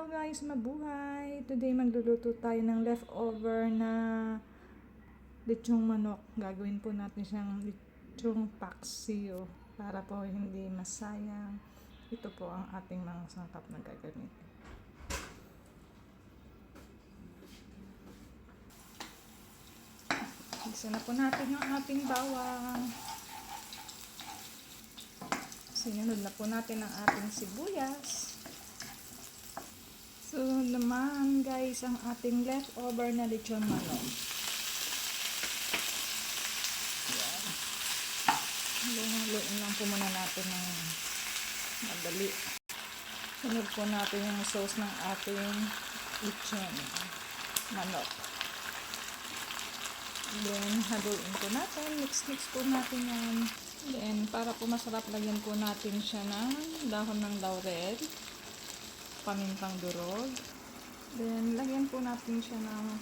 Hello guys, mabuhay! Today magluluto tayo ng leftover na lechong manok. Gagawin po natin siyang lechong paksiw para po hindi masayang. Ito po ang ating mga sangkap na gagamitin. Isa na po natin yung ating bawang. Sinunod na po natin ang ating sibuyas. So naman guys, ang ating leftover na lechon manok. Yan. Haluin lang po muna natin ng madali. Sunod po natin yung sauce ng ating lechon manok. Then haluin po natin. Mix po natin yan. Then para po masarap, lagyan po natin siya ng dahon ng laurel, pamintang durog. Then, lagyan po natin siya ng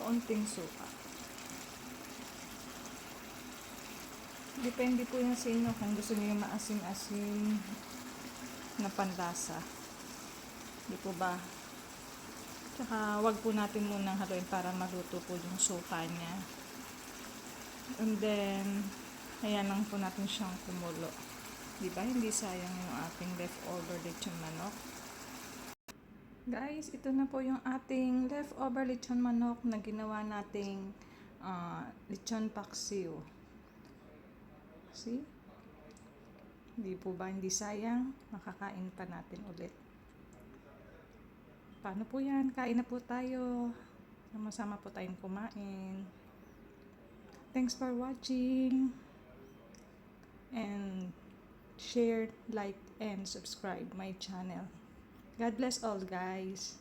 kaunting suka. Depende po yan sa inyo kung gusto niyo maasim-asim na panlasa. Di po ba? Tsaka, wag po natin munang haluin para maluto po yung suka niya. And then, ayan lang po natin siyang kumulo. Di ba? Hindi sayang yung ating leftover lechon manok. Guys, ito na po yung ating leftover lechon manok na ginawa nating lechon paksiw. See? Hindi po ba hindi sayang? Makakain pa natin ulit. Paano po yan? Kain na po tayo. Sama-sama po tayong kumain. Thanks for watching. And share, like, and subscribe my channel. God bless all guys.